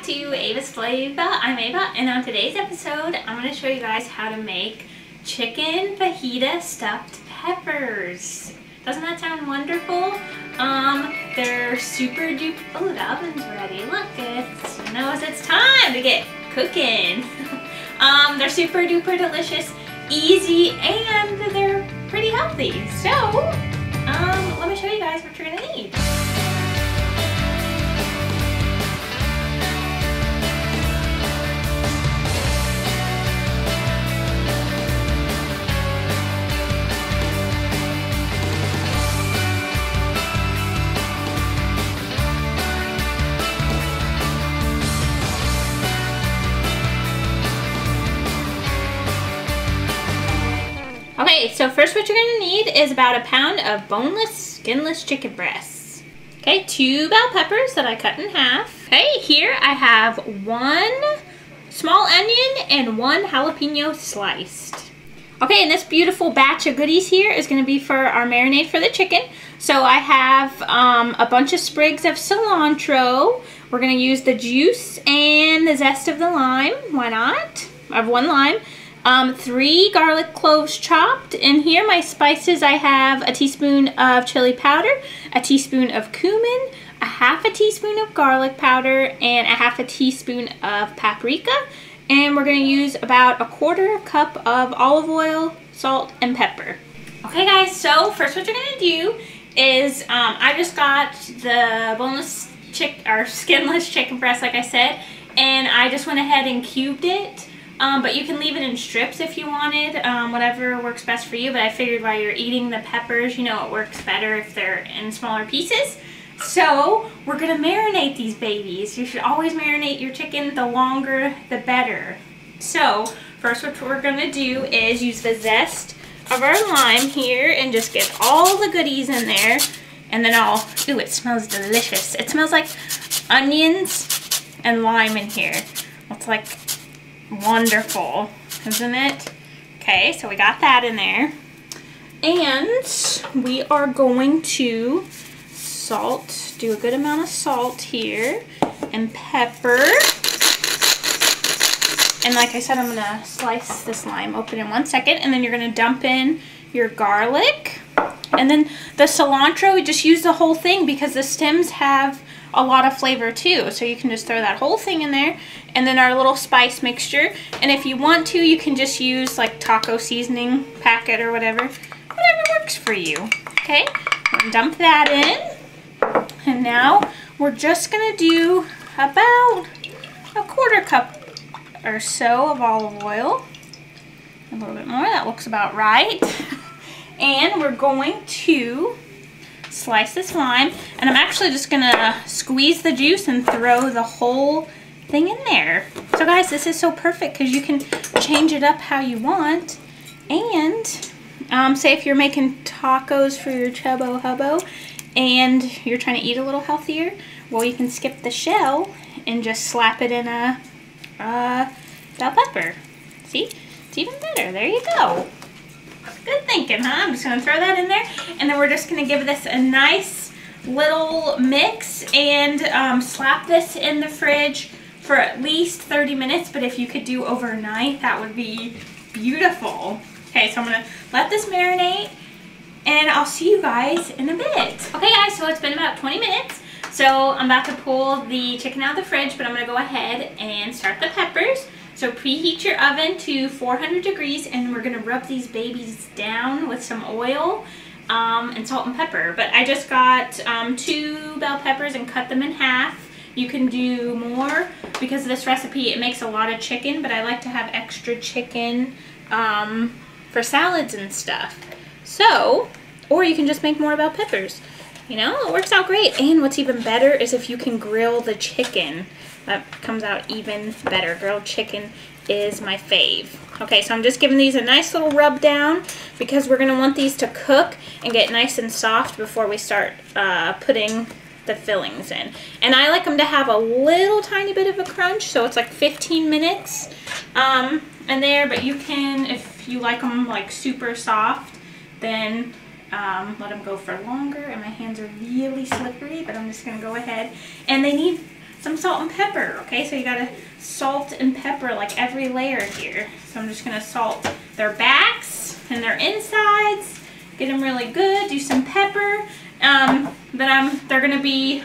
to Ava'S Flava. I'm Ava, and on today's episode, I'm going to show you guys how to make chicken fajita stuffed peppers. Doesn't that sound wonderful? They're super duper. Oh, the oven's ready. Look, it knows it's time to get cooking. They're super duper delicious, easy, and they're pretty healthy. So, let me show you guys what you're going to need. Okay, so first what you're going to need is about a pound of boneless, skinless chicken breasts. Okay, 2 bell peppers that I cut in half. Okay, here I have 1 small onion and 1 jalapeno sliced. Okay, and this beautiful batch of goodies here is going to be for our marinade for the chicken. So I have a bunch of sprigs of cilantro. We're going to use the juice and the zest of the lime. Why not? I have 1 lime. 3 garlic cloves chopped. In here, my spices, I have a teaspoon of chili powder, a teaspoon of cumin, a half a teaspoon of garlic powder, and a half a teaspoon of paprika. And we're going to use about a 1/4 cup of olive oil, salt, and pepper. Okay guys, so first what you're going to do is, I just got the boneless or skinless chicken breast like I said, and I just went ahead and cubed it. But you can leave it in strips if you wanted, whatever works best for you. But I figured while you're eating the peppers, you know, it works better if they're in smaller pieces. So we're going to marinate these babies. You should always marinate your chicken. The longer, the better. So first what we're going to do is use the zest of our lime here and just get all the goodies in there. And then ooh, it smells delicious. It smells like onions and lime in here. It's like wonderful, isn't it? Okay, so we got that in there. And we are going to do a good amount of salt here, and pepper. And like I said, I'm gonna slice this lime open in 1 second, and then you're gonna dump in your garlic. And then the cilantro, we just use the whole thing because the stems have a lot of flavor too, so you can just throw that whole thing in there. And then our little spice mixture, and if you want to, you can just use like taco seasoning packet or whatever works for you. Okay, dump that in, and now we're just gonna do about a 1/4 cup or so of olive oil, a little bit more, that looks about right. And we're going to slice this lime, and I'm actually just gonna squeeze the juice and throw the whole thing in there. So guys, this is so perfect because you can change it up how you want. And say if you're making tacos for your chubbo hubbo and you're trying to eat a little healthier, well, you can skip the shell and just slap it in a bell pepper. See, it's even better. There you go. Good thinking, huh? I'm just going to throw that in there, and then we're just going to give this a nice little mix and slap this in the fridge for at least 30 minutes, but if you could do overnight, that would be beautiful. Okay, so I'm going to let this marinate, and I'll see you guys in a bit. Okay guys, so it's been about 20 minutes, so I'm about to pull the chicken out of the fridge, but I'm going to go ahead and start the peppers. So preheat your oven to 400 degrees, and we're gonna rub these babies down with some oil and salt and pepper. But I just got 2 bell peppers and cut them in half. You can do more because of this recipe. It makes a lot of chicken, but I like to have extra chicken for salads and stuff. So, or you can just make more bell peppers. You know, it works out great. And what's even better is if you can grill the chicken. That comes out even better. Grilled chicken is my fave. Okay, so I'm just giving these a nice little rub down because we're going to want these to cook and get nice and soft before we start putting the fillings in. And I like them to have a little tiny bit of a crunch, so it's like 15 minutes in there, but you can, if you like them like super soft, then let them go for longer. And my hands are really slippery, but I'm just going to go ahead. And they need some salt and pepper, okay? So you gotta salt and pepper like every layer here. So I'm just gonna salt their backs and their insides, get them really good, do some pepper. Then they're gonna be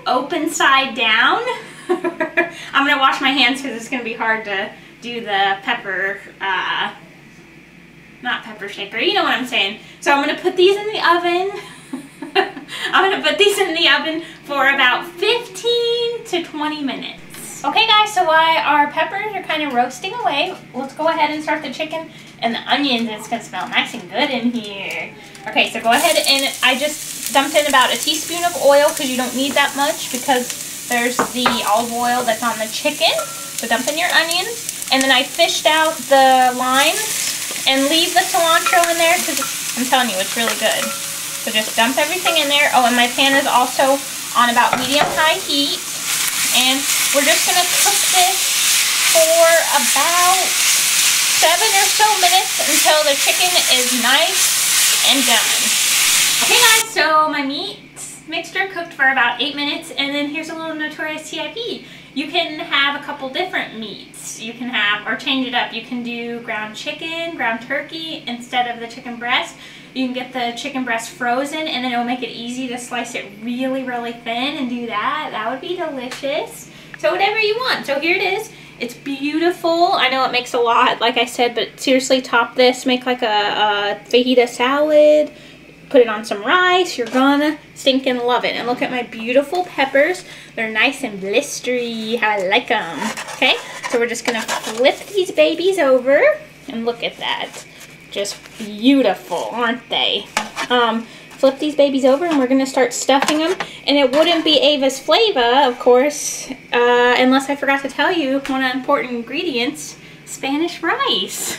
open side down. I'm gonna wash my hands because it's gonna be hard to do the pepper, not pepper shaker, you know what I'm saying. So I'm gonna put these in the oven. I'm gonna put these in the oven for about 15 to 20 minutes. Okay guys, so while our peppers are kind of roasting away, let's go ahead and start the chicken and the onions. It's gonna smell nice and good in here. Okay, so go ahead, and I just dumped in about a teaspoon of oil because you don't need that much because there's the olive oil that's on the chicken. So dump in your onions, and then I fished out the limes and leave the cilantro in there because I'm telling you, it's really good. So just dump everything in there. Oh, and my pan is also on about medium-high heat. And we're just going to cook this for about 7 or so minutes until the chicken is nice and done. Okay guys, so my meat mixture cooked for about 8 minutes, and then here's a little notorious TIP. You can have a couple different meats. You can have, or change it up. You can do ground chicken, ground turkey instead of the chicken breast. You can get the chicken breast frozen, and then it'll make it easy to slice it really, really thin and do that. That would be delicious. So whatever you want. So here it is. It's beautiful. I know it makes a lot, like I said, but seriously, top this. Make like a fajita salad. Put it on some rice. You're gonna stinking love it. And look at my beautiful peppers. They're nice and blistery. How I like them. Okay, so we're just gonna flip these babies over, and look at that. Just beautiful, aren't they? Flip these babies over, and we're gonna start stuffing them. And it wouldn't be Ava'S Flava, of course, unless I forgot to tell you one of the important ingredients: Spanish rice.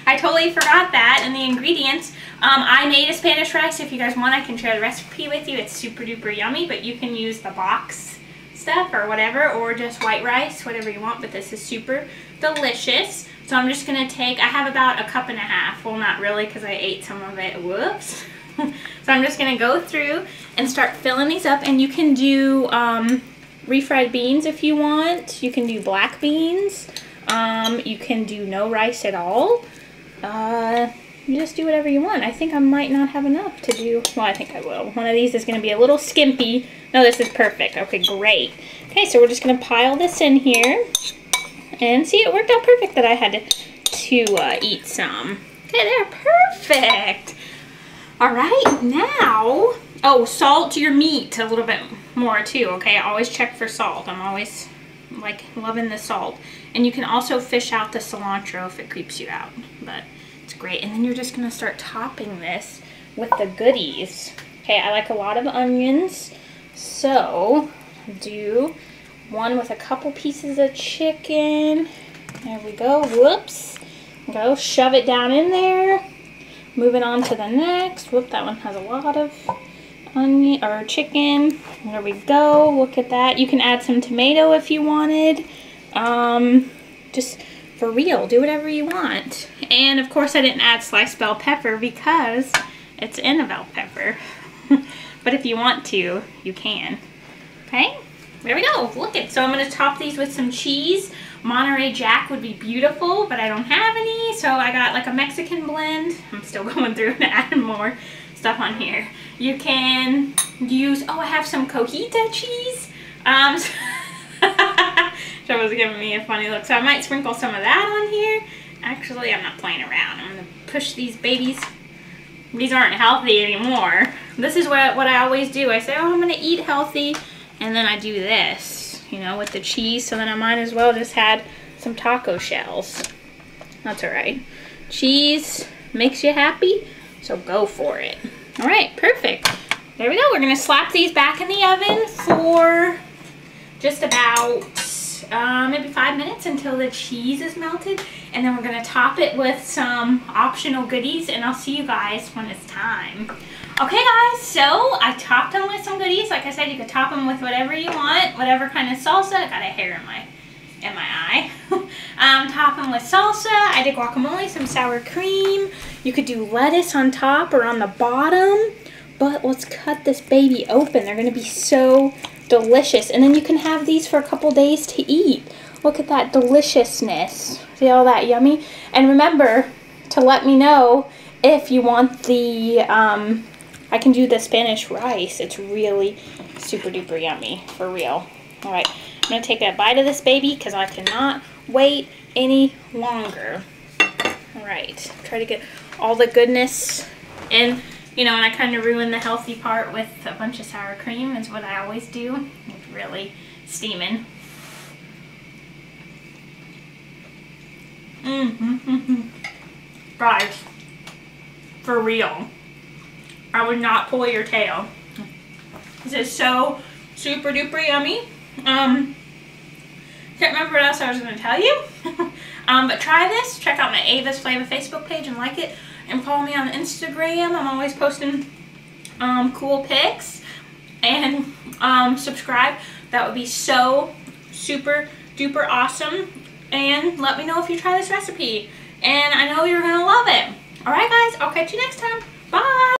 I totally forgot that in the ingredients. I made a Spanish rice. If you guys want, I can share the recipe with you. It's super duper yummy, but you can use the box stuff or whatever, or just white rice, whatever you want, but this is super delicious. So I'm just gonna take, I have about 1.5 cups. Well, not really, because I ate some of it. Whoops. So I'm just gonna go through and start filling these up, and you can do refried beans if you want. You can do black beans. You can do no rice at all. You just do whatever you want. I think I might not have enough to do, well, I think I will. One of these is gonna be a little skimpy. No, this is perfect. Okay, great. Okay, so we're just gonna pile this in here. And see, it worked out perfect that I had to eat some. Okay, they're perfect. All right, now, oh, salt your meat a little bit more too, okay? Always check for salt. I'm always, like, loving the salt. And you can also fish out the cilantro if it creeps you out, but it's great. And then you're just gonna start topping this with the goodies. Okay, I like a lot of onions, so do one with a couple pieces of chicken. There we go. Whoops. Go shove it down in there. Moving on to the next. Whoop, that one has a lot of onion or chicken. There we go. Look at that. You can add some tomato if you wanted. Just for real, do whatever you want. And of course I didn't add sliced bell pepper because it's in a bell pepper. But if you want to, you can. Okay? There we go. Look it. So I'm going to top these with some cheese. Monterey Jack would be beautiful, but I don't have any. So I got like a Mexican blend. I'm still going through and adding more stuff on here. You can use, oh, I have some cojita cheese. That was giving me a funny look. So I might sprinkle some of that on here. Actually, I'm not playing around. I'm going to push these babies. These aren't healthy anymore. This is what I always do. I say, oh, I'm going to eat healthy. And then I do this, you know, with the cheese. So then I might as well just add some taco shells. That's all right. Cheese makes you happy, so go for it. All right, perfect. There we go. We're going to slap these back in the oven for just about maybe 5 minutes until the cheese is melted. And then we're going to top it with some optional goodies, and I'll see you guys when it's time. Okay guys, so I topped them with some goodies. Like I said, you could top them with whatever you want, whatever kind of salsa. I got a hair in my eye. Top them with salsa. I did guacamole, some sour cream. You could do lettuce on top or on the bottom. but let's cut this baby open. They're gonna be so delicious. And then you can have these for a couple days to eat. Look at that deliciousness. See all that yummy? And remember to let me know if you want the, I can do the Spanish rice. It's really super duper yummy, for real. All right, I'm gonna take a bite of this baby because I cannot wait any longer. All right, try to get all the goodness in, you know, and I kind of ruin the healthy part with a bunch of sour cream is what I always do. It's really steaming. Guys, for real, I would not pull your tail. This is so super duper yummy. Can't remember what else I was going to tell you. But try this. Check out my Ava'S Flava Facebook page and like it. And follow me on Instagram. I'm always posting cool pics. And subscribe. That would be so super duper awesome. And let me know if you try this recipe. And I know you're going to love it. Alright guys, I'll catch you next time. Bye!